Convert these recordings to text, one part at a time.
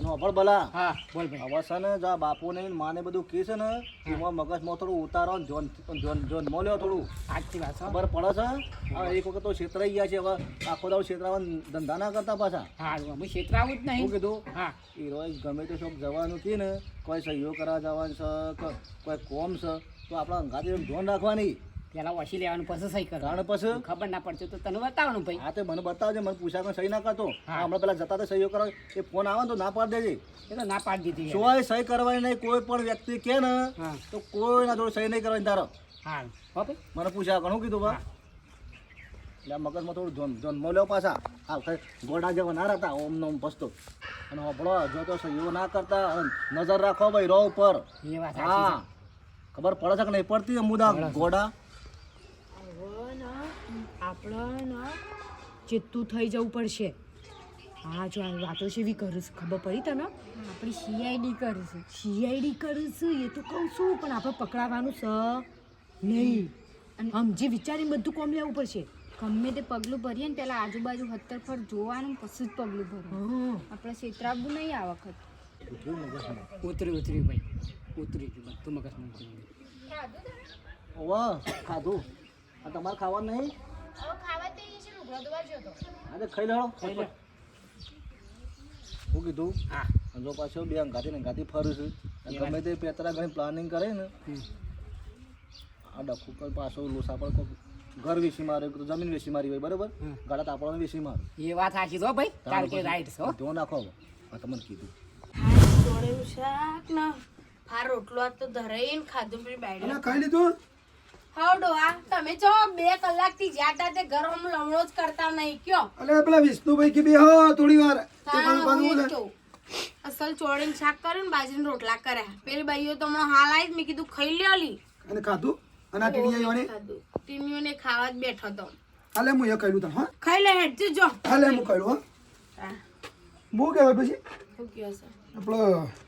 નોભળ બલા હા બોલ ભાઈ. હવે છે ને જા બાપુ ને માને બધું કે છે ને એમાં મગજમાં થોડું ઉતારો ને જોન મોલ્યો થોડું સાચી વાત છે. ખબર પડે છે હવે એક વખત તો છેતરાઈ ગયા છે હવે આખો દાવ છેતરાવા ધંધા ના કરતા પાછા હા અમે છેતરાવું જ શું નહીં. કીધું હા એ રોજ ગમે તે શોખ જવાનું કે ને કોઈ સહીઓ કરવા જવાનું છે કે કોઈ કોમ છે તો આપણા અંગાથી ધ્યાન રાખવાની પેલા વસી લેવાનું પછી સહી કરવાનું. કારણ પછી ખબર ના પડશે તો તને બતાવવાનું ભાઈ. હા તે મને બતાવજે મને પૂછા કોઈ સહી ના કરતો હા. હમણાં પેલા જતા તો સહીઓ કરવા એ ફોન આવે ને તો ના પાડી દેજે એ તો ના પાડી દીધી. સોય સહી કરવાની નહીં કોઈ પણ વ્યક્તિ કે ને હા તો કોઈના જોડે સહી નહીં કરવાની તારો હા હો ભાઈ. મને પૂછ્યા ઘણું કીધું બા હા. એટલે આ મગજમાં થોડું જોન મળ્યો પાછા હા કઈ ગોડા જેવા ના રહેતા ઓમ નો ઓમ પસ્તો અને હોભળો જો તો સહીઓ ના કરતા અને નજર રાખો ભાઈ રો ઉપર એ વાત સાચી હા ખબર પડે છે કે નહીં પડતી મુદા ગોડા આપણે ચેતું થઈ જવું પડશે. હા જો આ વાતો છે એવી કરું છું ખબર પડી તને. આપણે સીઆઈડી કરીશું. સીઆઈડી કરીશું એ તો કહું છું પણ આપણે પકડાવાનું છે નહીં. સમજી વિચારીને બધું કોમ લેવું પડશે. ગમે તે પગલું ભરીએ ને પેલા આજુબાજુ 70 ફર જોવાનું પછી જ પગલું ભરવું. આપણે છેતરાવું નહીં આ વખત. ઉતરી ભાઈ ઉતરી ગયું તું મગજમાં ઉતરી. વાહ ખાધું આ તમારે ખાવાનું નહીં આજે ખાઈ લેવો ખાઈ લે. શું કીધું હા જો પાછો બે અંગાથી ફરું છું અને ગમે તે પેતરા ઘણી પ્લાનિંગ કરે ને આ ડખું કર પાછો લોસા પર કોક ઘર વેચી મારે તો જમીન વેચી મારી હોય બરોબર ગાડા તાપવાનું વેચી મારું એ વાત સાચી છો ભાઈ. તારે કે રાઈટ છો. જો નાખો આ તમને કીધું ચોળેલું શાક ને ફાર રોટલો આજ તો ધરાઈને ખાધું પછી બાયડે ખાઈ લીધું હા ડોહા તમે જો 2 કલાકથી જ્યાં તે ઘર હમ લમણો જ કરતા નહીં કયો અલે પેલા વિષ્ણુભાઈ કે બે હો થોડી વાર અસલ ચોળીને શાક કર્યું ને બાજરીના રોટલા કર્યા પેલી બાઈઓ તો હમણાં હાલ આવી મેં કીધું ખાઈ લ્યોલી અને ખાધું અને આ ટીડીયાઓને ખાધું ટીમીઓને ખાવા જ બેઠો તો હાલે હું એ ખાઈ લઉં હા ખાઈ લે હેડ જો હાલે હું ખાઈ લઉં હા બહુ કહેવાય પછી શું કયો છે આપણો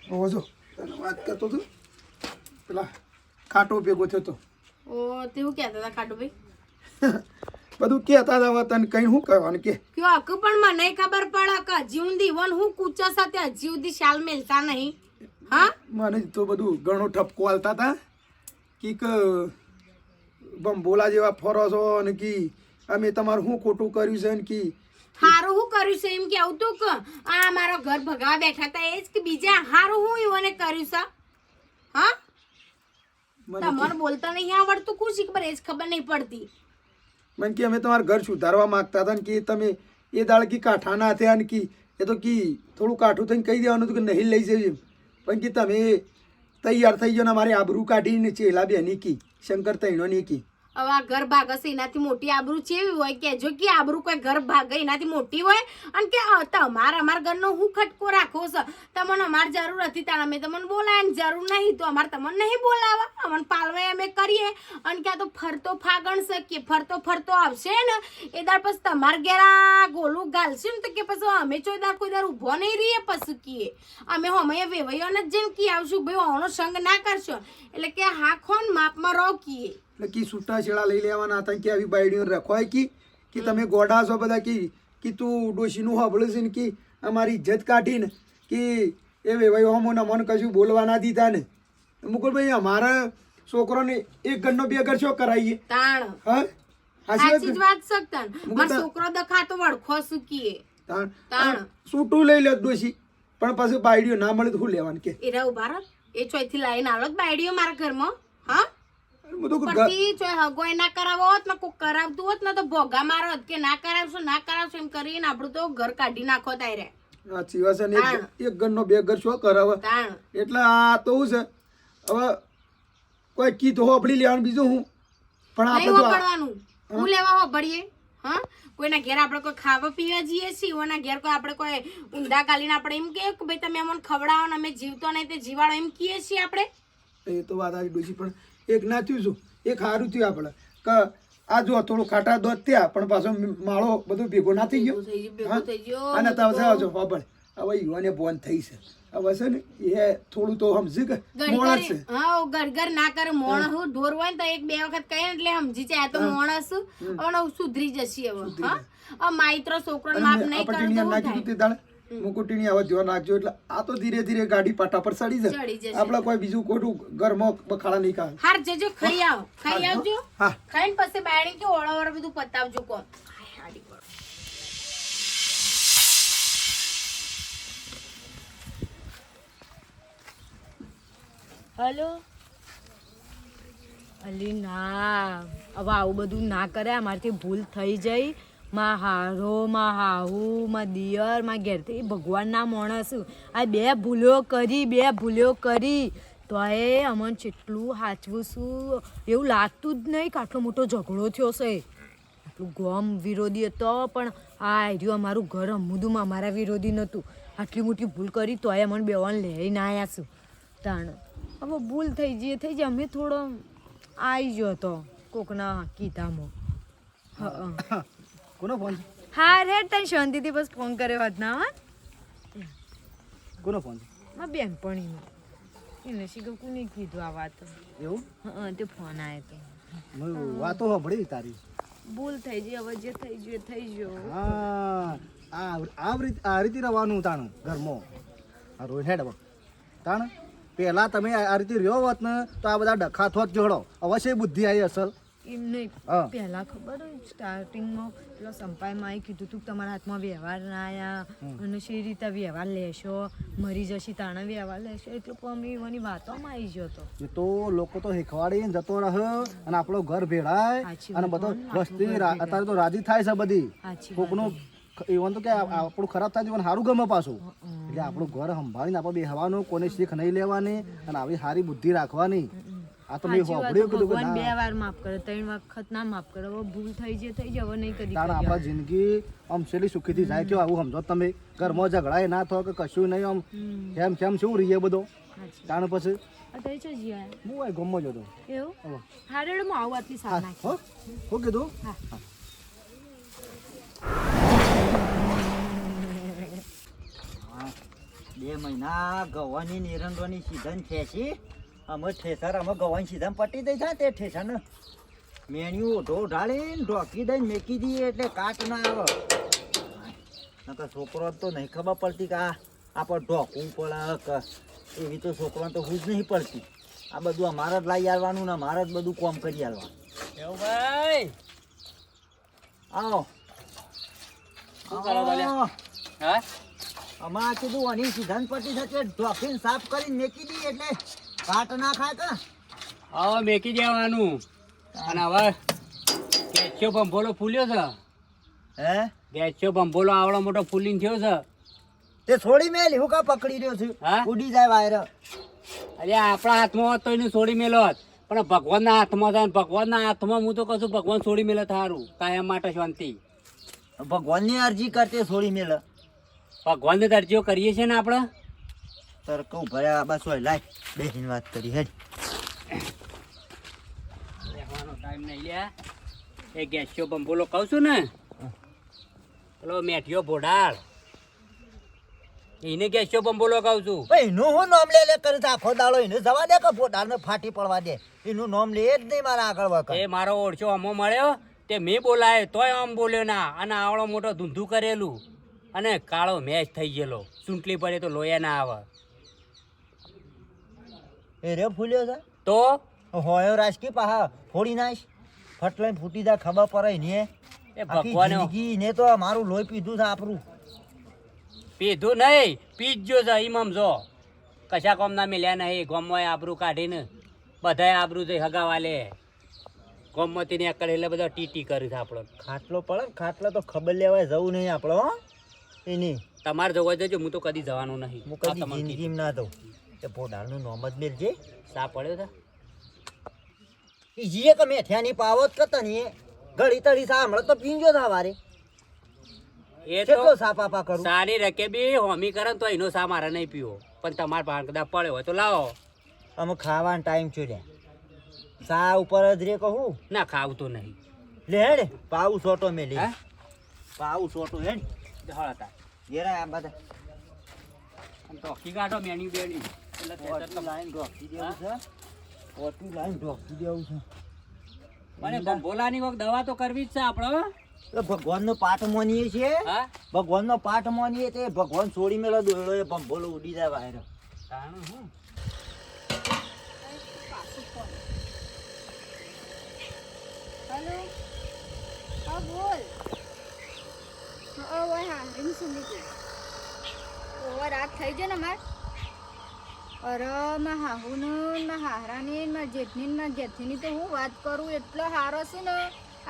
હોવો જો તને વાત કરતો હતો પેલા કાંટો ભેગો થયો તો ઓ તે શું કહેતા હતા ખાટુભાઈ બધું કહેતા હતા તને કઈ શું કહેવાનું કે કયો હક પણ મને ખબર પડે કે હજી ઊંધી વન હું કૂચા સાથે હજી ઊંધી શાલ મેલતા નહીં હા મને તો બધું ઘણો ઠપકો હાલતા હતા કીક બંબોલા જેવા ફરો છો અને કી અમે તમારું શું ખોટું કર્યું છે ને કી હારું હું કર્યું છે એમ કેવું તું કે આ મારો ઘર ભગાવા બેઠા હતા એ જ કે બીજા હારું હું ઈવોને કર્યું છે હા તમારે બોલતા નહીં આવડતું ખુશી ખબર એ જ ખબર નહીં પડતી મને કે અમે તમારું ઘર સુધારવા માંગતા હતા ને કે તમે એ દાળ કી કાઠા ના થયા ને કી એ તો કી થોડું કાઠું થઈને કહી દેવાનું હતું કે નહીં લઈ જઈએ પણ કે તમે તૈયાર થઈ ગયો ને અમારી આબરૂ કાઢીને ચેલા બેની કી શંકર તૈણોની કી હવે આ ઘર ભાગશે એનાથી મોટી આબરૂ ચેવી હોય કેજો કે આબરૂ કોઈ ઘર ભાગે એનાથી મોટી હોય અને કે તમારે અમારા ઘરનો હું ખટકો રાખવો છે તમને અમારે જરૂર હતી તાર અમે તમને બોલાય જરૂર નહીં તો અમારે તમને નહીં બોલાવા અમને પાલવાય અમે કરીએ અને ક્યાં તો ફરતો ફાગણ છે કે ફરતો આવશે ને એ દાર પછી તમારે ઘેરા ગોલું ગાલશે ને તો કે પછી અમે કોઈ દાર ઊભો નહીં રહીએ પછી કીએ અમે હમણાં વેવાઈઓને જ જઈને કી આવશું ભાઈ આનો સંગ ના કરશો એટલે કે હા ખોન માપમાં રહો કીએ એટલે કી છૂટા છેડા લઈ લેવાના હતા કે આવી બાયડીઓ રખવાય કે તમે ગોડા છો બધા કે તું ડોશીનું સાંભળે છે ને કે અમારી ઇજ્જત કાઢીને કે એ ભાઈ હમો ને મને કશું બોલવા ના દીધા ને મુકુલભાઈ અમારા છોકરોને એક ઘરનો બે ઘર શું કરાવીએ તાણ હા સાચી જ વાત શકતન મારો છોકરો દખાતો વળખો સુકીએ તાણ છૂટું લઈ લે ડોશી પણ પાછું બાયડીઓ ના મળે તો શું લેવાનું કે એ રહું ભારત એ ચોઈથી લાઈન આલો બાયડીઓ મારા ઘરમાં હા બધું પરથી ચોય હગોય ના કરાવો હોત ને કોઈ કરાવતું હોત ને તો ભોગા મારો હોત કે ના કરાવશો એમ કરીને આપણું તો ઘર કાઢી નાખો તારે સાચી વાત છે ને એક ઘરનો બે ઘર શું કરાવે તાણ એટલે આ તો શું છે હવે કોઈ કીધું હોપડી લેવાનું બીજું હું પણ નહીં આપણે હોપડવાનું હું લેવા હોપડીએ હા કોઈના ઘેર આપણે કોઈ ખાવા પીવા જઈએ છીએ કોઈના ઘેર કોઈ આપણે કોઈ ઊંધા ગાલીને આપણે એમ કે ભાઈ તમે અમને ખવડાવો ને અમે જીવતો નહીં તે જીવાડો એમ કહીએ છીએ આપણે એ તો વાત આવી ડોસી પણ એક ના થયું છું એક સારું થયું આપણે કે આ જો થોડું ખાટા દોધ થયા પણ પાછો માળો બધું ભેગો ના થઈ ગયો અને તમે જાઓ છો બાબળ હવે યુવાને બોન થઈ છે હવે છે ને એ થોડું તો સમજી કે મોણસ છે હા ગરગર ના કરે મોણસ હું ઢોર હોય ને તો એક બે વખત કહે એટલે સમજી જાય તો મોણસ હવે સુધરી જશે હવે હા માત્ર છોકરો માપ નહીં આપણે ના કીધું તે દાડે મુકુટીની આવા ધ્યાન રાખજો. એટલે આ તો ધીરે ધીરે ગાડી પાટા પર ચડી ચડી જાય. જશે. આપણે કોઈ બીજું ખોટું ઘરમાં બખાડા નહીં ખાય. હાર જજો ખાઈ આવજો હા. ખાઈને પછી બાયણી કે ઓળા બધું પતાવજો કોમ. હલો અલી ના હવે આવું બધું ના કરે. અમારથી ભૂલ થઈ જઈ. માં હારો માં હાહુ માં દિયર માં ઘેરથી ભગવાનના માણસ આ બે ભૂલ્યો કરી તો એ અમને જેટલું સાચવું છું એવું લાગતું જ નહીં કે આટલો મોટો ઝઘડો થયો છે. આટલું ગોમ વિરોધી હતો પણ આ રહ્યું અમારું ઘર અમુદુમાં અમારા વિરોધી નહોતું. આટલી મોટી ભૂલ કરી તો એ અમને બેવાને લઈને આવ્યા છું. તાણ હવે ભૂલ થઈ જાય અમે થોડો આવી ગયો હતો કોકના કીધામાં. હા કોનો ફોન છે? હા રે તને શાંતિથી બસ ફોન કર્યો હોત ના હા કોનો ફોન છે? મારા બેનપણીનો એને શીખો કોને કીધું આ વાત. એવું? હા તે ફોન આવ્યો હતો. વાતો સાંભળી તારી. ભૂલ થઈ ગઈ હવે જે થઈ ગયું એ થઈ ગયો. હા આ રીતે રહેવાનું તાણું ઘરમાં. આ રોજ હેડ તાણ પહેલા તમે આ રીતે રહ્યો હોત ને તો આ બધા ડખા થોત જોડો. અવશ્ય બુદ્ધિ આવી અસલ. એમ નહીં હા. પહેલા ખબર હોય સ્ટાર્ટિંગમાં પેલો સંપાઈમાં આવી કીધું તું કે તમારા હાથમાં વ્યવહાર ના આવ્યા અને શી રીતે વ્યવહાર લેશો મરી જશે તાણા વ્યવહાર લેશો એટલે અમે એવાની વાતોમાં આવી ગયો હતો. એ તો લોકો તો હેખવાડીને જતો રહે અને આપણો ઘર ભેળાય સાચી અને વાત બધો હો, વસ્તી આટલું ઘર અત્યારે તો રાજી થાય છે બધી. સાચી કોકનું એવું તો કે આપણું ખરાબ થાય જીવન સારું ગમે પાછું. એટલે આપણું ઘર સંભાળીને આપણે બેહવાનું, કોને શીખ નહીં લેવાની અને આવી સારી બુદ્ધિ રાખવાની. આ તો મેં સાચી વાત, સાંભળ્યું કીધું કે ભગવાન બે ના વાર માફ કરે 3 વખત ના માફ કરે. હવે ભૂલ થઈ જાય હવે નહીં કદી તાણ કરીએ. આપણા જિંદગી આમ છેલ્લી સુખીથી જાય કેવું આવું સમજો તમે. ઘરમાં ઝઘડાય ના થયો કે કશું નહીં આમ કેમ શું રહીએ બધો. સાચી. તાણ પછી અત્યારે ચો જી આયા? હું આ ગમમાં જતો. એવું હવે. હારે હું આવું આટલી સાર હા નાખી. હો શું કીધું? હા. બે મહિના ગવાની નિરંગવાની સીઝન છે છે અમે ઠેસર અમે ગવાની સીઝન પટી દઈ છે તે ઠેસર મેન્યુ ઓઢો ઢાળીને ઢોકી દઈને મેકી દઈએ એટલે કાટ ના આવે. નકર છોકરો તો નહીં ખબર પડતી કે આ પર ઢોકવું પડે કે એવી તો છોકરાને તો હું જ નહીં પડતી. આ બધું અમારે જ લાવી આવવાનું ને અમારે જ બધું કામ કરી આવવાનું. એવું ભાઈ આવો શું કરો બોલ્યા? હા અમારે કીધું આની સીઝન પટી છે ઢોકીને સાફ કરીને મેકી દઈએ એટલે કાટ ના ખાય કે. હવે મેકી દેવાનું. અને હવે ગેચ્યો બંબોલો ફૂલ્યો છે. હે ગેચ્યો બંબોલો આવડો મોટો ફૂલીને થયો છે. તે છોડી મેલી હું કા પકડી રહ્યો છું હા? ઉડી જાય વાયર. અરે આપણા હાથમાં હોત તો એને છોડી મેલો હોત પણ ભગવાનના હાથમાં થાય. ભગવાનના હાથમાં હું તો કશું ભગવાન છોડી મેલે થારું કાયમ માટે શાંતિ. ભગવાનની અરજી કરતે છોડી મેલ. ભગવાનને દરજીઓ કરીએ છીએ ને આપણે. તર કહું ભર્યા બસ હોય લાય બેસીને વાત કરી હેડ. રહેવાનો ટાઈમ નહીં લે. એ ગેસ્યો બંબોલો કહું છું ને પેલો મેઠિયો ભોડાળ એને ગેસ્યો બંબોલો કહું છું. ભાઈ એનું હું નામ લે કરે છે આખો દાડો એને જવા દે કે ફોટાને ફાટી પડવા દે. એનું નામ લે જ નહીં મારા આગળ વખત. એ મારો ઓળશો અમો મળ્યો તે મેં બોલાય તોય આમ બોલ્યો ના. અને આવડો મોટો ધૂંધું કરેલું અને કાળો મેચ થઈ ગયેલો. ચૂંટલી પડે તો લોયા ના આવે. એ રે ફૂલ્યો છે તો હોયો રાજકી પાહા ફોડી નાખ ફટલાઈને ફૂટી જાય ખબર પડે ને. એ આખી ભગવાને જિંદગી ને તો મારું લોહી પીધું છે આપણું. પીધું નહીં પીજો છે એમ સમજો. કશા કોમના મિલ્યા નહીં. ગોમમાં આબરૂ કાઢીને બધાએ આબરૂ જઈ હગાવા લે. ગોમમાં તેને અકળ એટલે બધા ટીટી કર્યું છે આપણો. ખાટલો પડે ને ખાટલો તો ખબર લેવાય જવું નહીં આપણે હો એની. તમારે જોવા જજો હું તો કદી જવાનું નહીં. હું આ કદી તમારે કીધું. જિંદગીમાં ના દઉં. એ પોડાળનું નામ જ મેલજે. સા પડ્યો છે એ જીએ કે મેઠિયાની પાવત કરતા ને ઘડી તડી સા હમણાં તો પીંજો થા વારે. એ કેટલો તો સા પાપા કરું. સારી રકે બી હોમી કરે ને તો એનો સા મારે નહીં પીવો. પણ તમારે ભાન કદાચ પડ્યો હોય તો લાવો. અમે ખાવાનો ટાઈમ છો લે સા ઉપર જ રે કહું ના ખાવું તો નહીં. લે હેડ પાઉ સોટો મેલી. હા? પાઉ સોટો હેડ હળતા જેરા આ બધા તો કી કાઢો મેન્યુ બેની એટલે ઓટું લાઈન ઢોકી દેવું છે. ઓટું લાઈન ઢોકી દેવું છે. મને બોલાની કોક દવા તો કરવી જ છે આપણે. તો ભગવાનનો પાઠ માનીએ છીએ, હા ભગવાનનો પાઠ માનીએ તે ભગવાન છોડી મેલો દોયડો એ ભંભોલો ઉડી જાય બહાર. તાણું હું હેલો હા બોલ હા રીમ સુમી ઓવર રાત થઈ જાય ને માર અરે માં હાહુને માં હાહરાને માં જેઠની માં જેઠની તો હું વાત કરું એટલો હારો છું ને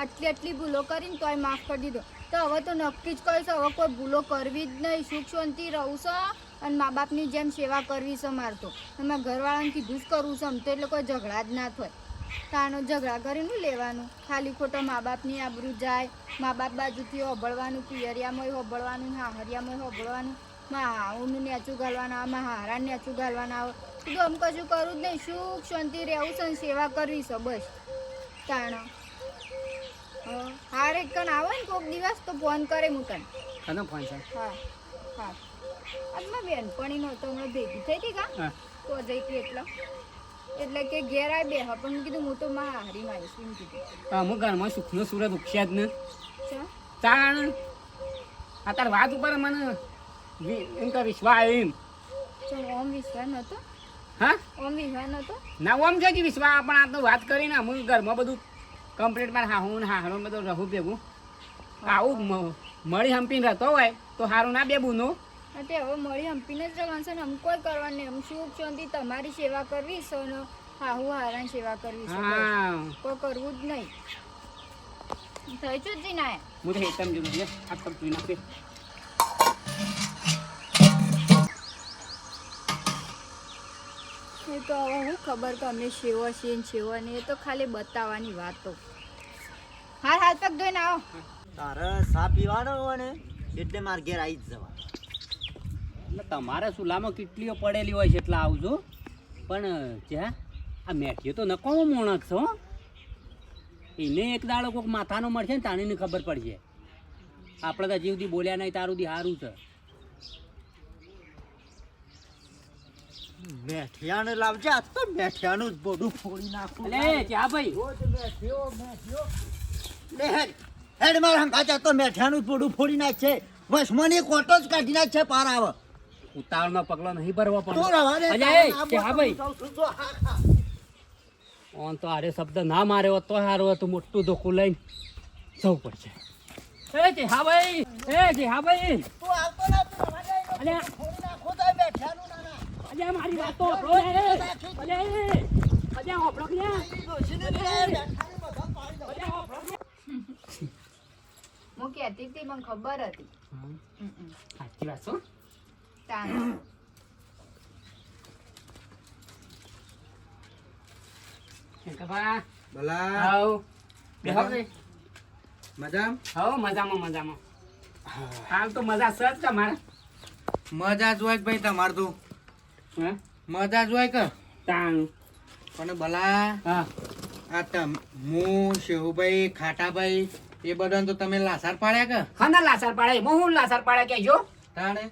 આટલી ભૂલો કરીને તોય માફ કરી દીધો. તો હવે તો નક્કી જ કહીશ હવે કોઈ ભૂલો કરવી જ નહીં, સુખ શાંતિ રહું છો અને મા બાપની જેમ સેવા કરવી છે મારે તો. મેં ઘરવાળાને કીધું જ કરવું છે આમ તો એટલે કોઈ ઝઘડા જ ના થાય. તાનો ઝઘડા કરીને લેવાનું ખાલી ખોટો મા બાપની આબરૂ જાય, મા બાપ બાજુથી હોબળવાનું, પિયરિયામાં હોબળવાનું, હાહરિયામાં હોબળવાનું, માં હાઉનું નેચું ઘાલવાના, આમાં હારાને નેચું ઘાલવાના આવે. કીધું આમ કશું કરવું જ નહીં, સુખ શાંતિ રહેવું છે ને સેવા કરવી છે બસ. તાણો હાર એક કણ આવે ને કોઈક દિવસ તો ફોન કરે હું તને. કનો ફોન છે? હા હા આજમાં બેનપણી નહોતો હમણાં ભેગી થઈ હતી કા હા તો જઈ હતી એટલે કે ઘેર આવી બે પણ મેં કીધું હું તો માં હારીમાં આવીશ એમ કીધું. અમુક ઘરમાં સુખનો સુરત ઉગશ્યા જ ને છે તાણ આ તાર વાત ઉપર મને એમ કે વિશ્વાસ આવ્યો એમ. ચાલ ઓમ વિશ્વાસ નહોતો, હા ઓમ વિશ્વાસ નહોતો. ના ઓમ છે કે વિશ્વાસ પણ આ તો વાત કરીને અમુક ઘરમાં બધું કમ્પ્લીટ મારે હાહું ને હાહરો બધું રહું ભેગું આવું મળી હંપીને રહેતો હોય તો સારું ના બે બુનો. તે હવે મળી હંપીને જ રહેવાનું છે ને અમ કોઈ કરવાનું નહીં. અમ સુખ શાંતિ તમારી સેવા કરવી છે ને હાહુ હારાની સેવા કરવી છે બસ. હા કોઈ કરવું જ નહીં. થઈ છું જ ના હું તો હેતમ જોઉં છે આ તો જોઈ નાખે. એ તો હવે હું ખબર કે અમે સેવા છીએ ને સેવા નહીં, એ તો ખાલી બતાવવાની વાતો. હાથ પગ ધોઈને આવો. તારે સા પીવાનો હોય ને એટલે મારે ઘેર આવી જ જવા. એટલે તમારે સુલામાં કેટલીઓ પડેલી હોય છે એટલે આવજો. પણ જ્યાં આ મેઠીઓ તો નકોમો મોણસ છો. એને એક દાડો કોઈક માથાનો મળશે ને તાણીને ખબર પડશે. આપણે તો જીવથી બોલ્યા નહીં તારું દી સારું છે. મેઠિયાને લાવજે, આ તો મેઠિયાનું જ બોડું ફોડી નાખું. અલે ચા ભાઈ રોજ મેઠિયો લે હેડ હેડ મારા હંગાચા તો મેઠિયાનું જ બોડું ફોડી નાખશે. વસમાની કોટો જ કાઢી નાખશે પાર આવે. ઉતાવળનો પગલો નહીં ભરવો તો પણ રવા દે. અજય, ચા ભાઈ ઓન તો આરે શબ્દ ના મારે હોત તો સારું હતું. મોટું ધોકું લઈને જવું પડશે. એ હા ભાઈ, હા ભાઈ, તું આવતો ના, તું રવા દે. અલ્યા ફોડી નાખો તો મેઠિયાનું નાના. અલ્યા મારી વાત તો હોભળો. અલ્યા હોભળો કે લ્યા. ડોશીને લે, મેઠિયાને બધા પાડી દો. અલ્યા હોભળો કે લ્યા. હું કહેતી હતી મને ખબર હતી. સાચી વાત છો. તાણ શંકરભા, ભલા હાઉ. બેહો ને. મજા મજામાં. હાલ તો મજા સર તમારે. મજા જ હોય કે ભાઈ તમારે તો હા મજા જ હોય કે તાણ. પણ ભલા હા આ હું શેહુભાઈ ખાટાભાઈ એ બધાને તો તમે લાસાર પાડ્યા કે હા ના લાસાર પાડે. હું લાસાર પાડે કહેજો. તાણે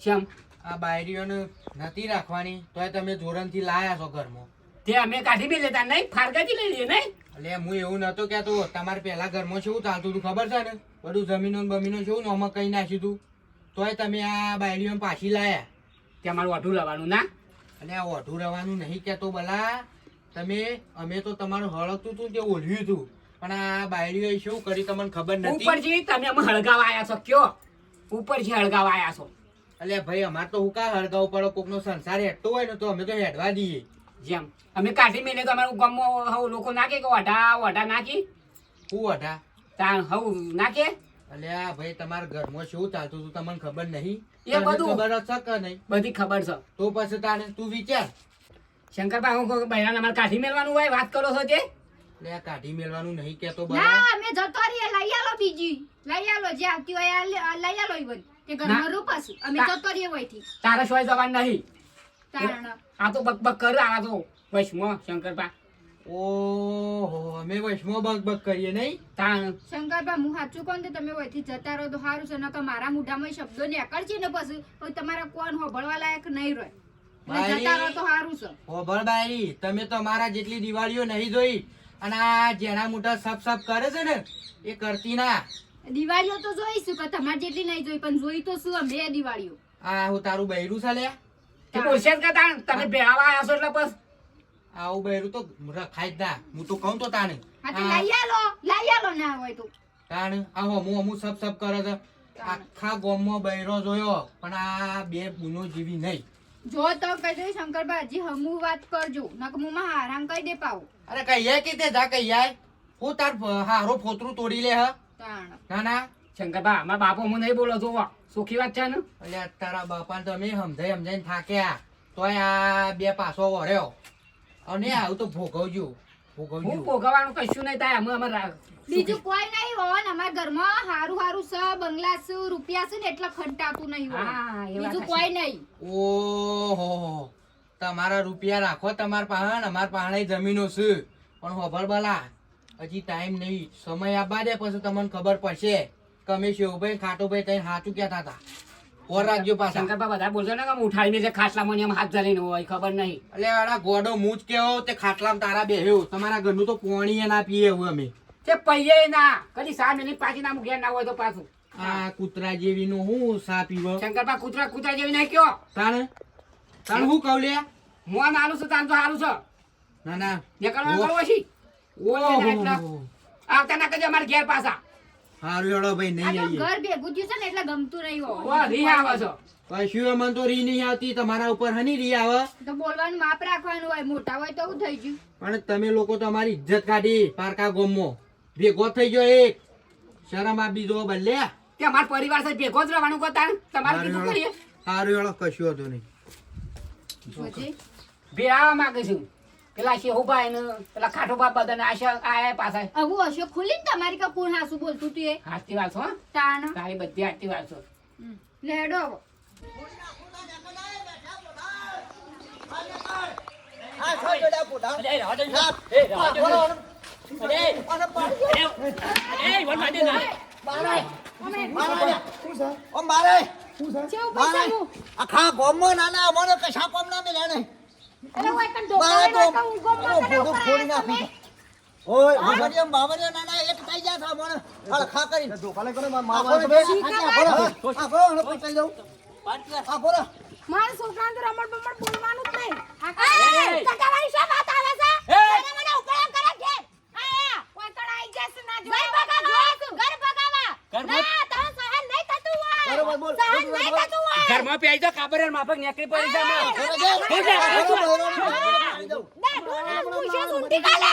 શેમ આ બાયરીઓને નથી રાખવાની તોય તમે જોરણથી લાયા છો ઘરમાં. તે અમે કાઢી બી લેતા નહીં, ફારગાથી લઈ લઈએ નહીં. એટલે હું એવું નતો કહેતો, તમારે પહેલા ઘરમાં શું ચાલતું હતું ખબર છે ને, બધું જમીનો ને બમીનો શું નોમાં કઈ નાખ્યું હતું તોય તમે આ બાયરીઓ પાછી લાયા. ત્યાં મારું વાઢું લાવવાનું ના. અને આ ઓઢું રહેવાનું નહીં કહેતો ભલા તમે. અમે તો તમારું હળગતું હતું તે ઓઢ્યું હતું પણ આ બાયરીઓએ શું કરી તમને ખબર નથી. ઉપરથી તમે અમે હળગાવા આયા છો કયો? ઉપરથી હળગાવા આયા છો. એટલે ભાઈ અમારે તો હું કા હળગાવું પડે, કોકનો સંસાર હેઠતો હોય ને તો અમે તો હેડવા દઈએ. જેમ અમે કાઢી મેલે તો અમારું ગામમાં હવ લોકો નાખે કે વઢા નાખી હું ઓઢા તાણ હવ નાખે. એટલે આ ભાઈ તમારા ઘરમાં શું ચાલતું હતું તમને ખબર નહીં? એ બધું ખબર હશે કે નહીં? બધી ખબર છે. તો પછી તાને તું વિચાર. શંકરભાઈ હું બહેરાને અમારે કાઢી મેળવાનું હોય વાત કરો છો તે? એટલે આ કાઢી મેળવાનું નહીં કેતો ના બરાબર. અમે જતો રહીએ લઈ આલો બીજી લઈ આલો જે આવતી હોય આ લઈ આલો ઈ બધી તે ઘરમાં રૂપાશું અમે જતો રહીએ વહીથી. તારે સોય જવાન નહીં. તાણ આ તો બક કર આ તો વૈષ્ણો શંકરભા. ઓહો અમે વૈષ્ણવ બગ બગ કરીએ નહીં? તાણ શંકરબા હું સાચું કહું તો તમે વહીથી જતા રહો તો સારું છે. નકર મારા મોઢામાં શબ્દો નીકળશે ને પછી તમારા કોણ હોભળવા લાયક નહીં રહે. એટલે જતા રહો તો સારું છે. હોભળ બાઈ, તમે તો અમારા જેટલી દિવાળીઓ નહીં જોઈ અને આ જેના મોટા સપ સપ કરે છે ને એ કરતી ના. દિવાળીઓ તો જોઈશું કે તમારે જેટલી નહીં જોઈ પણ જોઈ તો શું અમે દિવાળીઓ. આ હું તારું બૈરું છે લ્યા. તે બોલશે જ કે તાણ તમે ભેળાવા આવ્યા છો એટલે બસ આવું બૈરું તો રખાય જ ના. હું તો કહું તો તાને હા તો લઈ આલો ના હોય તો. તાણ આ હમું સબ કરે છે. આખા ગામમાં બૈરો જોયો પણ આ બે બુનો જેવી નહીં. જો તો કહી દઉં શંકરભાઈ હજી હમું વાત કરજો નકર મુમાં હારામ કહી દે પાવ. અરે કહીએ કે તે જા કહીએ હું તાર હારો ફોતરું તોડી લે હ. તાણ ના ના શંકરબા અમારા બાપુ હું નહીં બોલો છો સુખી વાત છે ને અલ્યા તારા બાપાને તમે સમજાઈને થાક્યા તોય આ બે પાછો વળ્યો અને આવું તો ભોગવજો હું ભોગવવાનું કશું નહીં થાય અમે અમારા બીજું કોઈ નહીં હોય ને અમારા ઘરમાં હારું હારું સ બંગલા છે રૂપિયા છે ને એટલે ખંટાતું નહીં હોય. હા, એ વાત બીજું સાચી. કોઈ નહીં. ઓહો તમારા રૂપિયા રાખો તમારા પાસે અમારા પાસે જમીનો છે પણ હોભળ બલા હજી ટાઈમ નહીં સમય આપવા દે પછી તમને ખબર પડશે કે અમે શિવભાઈ ખાટુભાઈ તઈ સાચું કહેતા હતા. ઓર રાખજો પાછા. શંકરબા બધા બોલજો ને કે હું ઉઠાડીને જે ખાટલામાં એમ હાથ ઝાલીને હોય ખબર નહીં એટલે આડા ગોડો હું જ કેવો તે ખાટલામાં તારા બેહ્યો તમારા ઘરનું તો પોણી ના પીએ એવું અમે. તે પૈયે ના કદી સા મિનિટ પાછી ના મૂક્યા ના હોય તો પાછું આ કૂતરા જેવી નું હું સા પીવો શંકરબા કૂતરા જેવી નહીં કયો તાણ હું કહું લે મોન આલું છે તાન તો હાલું છે ના ના નીકળવાનું કરવો છે આવતા ના કજે અમારે ઘેર પાછા હારું હેડો ભાઈ નહીં આ તો આવીએ. ઘર ભેગું થયું છે ને એટલે ગમતું નહીં હોય. ઓ રી આવે છો કશું અમને તો રી નહીં આવતી તમારા ઉપર હની રી આવે તો બોલવાનું માપ રાખવાનું હોય મોટા હોય તો શું થઈ ગયું. પણ તમે લોકો તો અમારી ઇજ્જત કાઢી પારકા ગોમમાં ભેગો થઈ ગયો એક શરમ આપી દો બલ્લે કે અમારા પરિવાર સાથે ભેગો જ રહેવાનું કરતા તમારે કીધું કરીએ હારું હેડો કશું હતું નહીં. પછી બે આવવા માંગે છું પેલા શેહુભાઈ ને પેલા ખાટોબા બધાને આશા આયા પાછા આવું હશે ખુલી ને તમારી કા કોણ હાસુ બોલતું તું એ હાથથી વાંચો હો. તાણ તારી બધી હાથથી વાંચો લેડો આખા ગામમાં નાના અમને કશા કોમ ના મળ્યા નહીં. અરે ઓય કન બારે તો ઢોકળા હું ગોમ માં ફોટો ફોડી નાખું છું. ઓય બાબરિયા નાના એક થઈ ગયા થા મને ખા કરી ધોકાલે કરો મારા છોકરાને તો રમણ બમણ બોલવાનું જ નહીં ટકાવાળી શા વાત આવે છે મને મને ઉપરામ કરે છે આયા કોઈ કણ આઈ જશે ના જો ઘર ભગાવા ના તારો સહન નહીં થતું હોય સહન નહીં થતું હોય ઘરમાં પેઈ તો કાબરેર માફક નીકળી પડી છે ના ડોના પૂછે સુંટી કાલે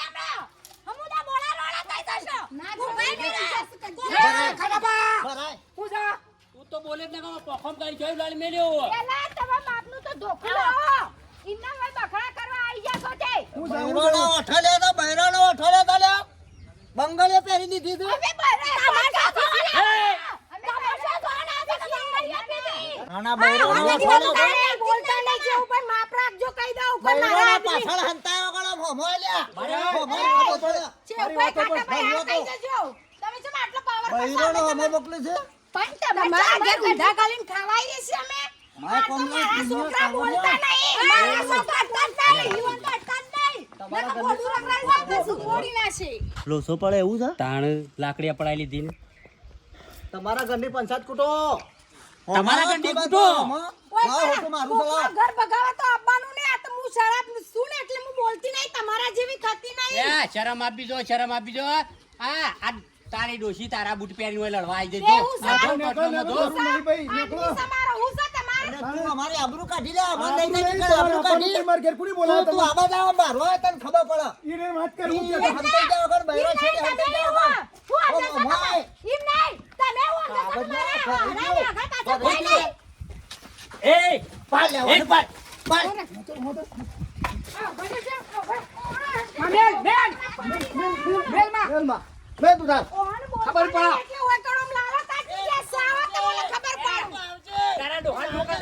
હમણાં હમુદા બોલા રોડા થઈ જશો ના હું કઈ નહીં ખરાબા હું જા તું તો બોલે જ ને કે પોખમ કરી જોઈ લાલ મેલ્યો એલા તમારા બાપનું તો ધોખલો ઇન્ના હોય બખડા કરવા આઈ જા છો તે બૈરાનો અઠાલે તો બૈરાનો અઠાલે તાલે બંગલે પહેરી દીધી તું અમે તમાશા જોવાના તમાશા જોવાના છે બંગડિયા પીધી નાના બૈરાનો અઠાલે બોલતા નહીં છે ઉપર માપ રાખજો કહી દઉં ઉપર બૈરાના મારા પાછળ હંતાયો ગળો મોમોલ્યા છે ઉપર ખાટા ભાઈ આ કહી જજો તમે છે આટલો પાવર બૈરાનો અમે મોકલી છે પણ તમારા ઘર ઊંધા ગાલીને ખવાઈએ છે અમે મારા કોમલા મારા છોકરા બોલતા નહીં મારા છોકરા અટકતા નહીં ઈવન તો અટકતા નહીં નકા બોલું રગડાઈ વાપે શું ફોડી નાખે લોસો પડે એવું છે તાણ લાકડી પડાઈ લીધી ને તમારા ઘરની પંચાયત કૂટો તમારા ઘરની કૂટો. ઘર બગાવા તો આવવાનું ને આ તો હું શરાબ શું ને એટલે હું બોલતી નહીં તમારા જેવી થતી નહીં એ શરમ આપી દો આ તારી ડોશી તારા બૂટ પહેરીને હોય લડવા આવી જજો એવું છે? આ જો પટલોમાં જો. આદમી સમારો હું છે તમારે તું અમારી આબરૂ કાઢી લે અમાર લઈ જઈ નીકળ આબરૂ કાઢી માર ઘેર કોની તું બોલાવે તું આબા જાવ બાર હોય તને ખબર પડે ઈને વાત કર હું ઈ હંતાઈ જાવ વગર બૈરો છે તે હંતાઈ જાવ વગર હું ઓ માય એમ નહીં તમે હું એ પાડ લેવાનું પાડ પાડ મેલમાં મેલ તું તાર ખબર પડો. એટલે હોય કણમ લાલા કાઢી દે સાવા તો મને ખબર પડે તારા ડોહા ઠોકા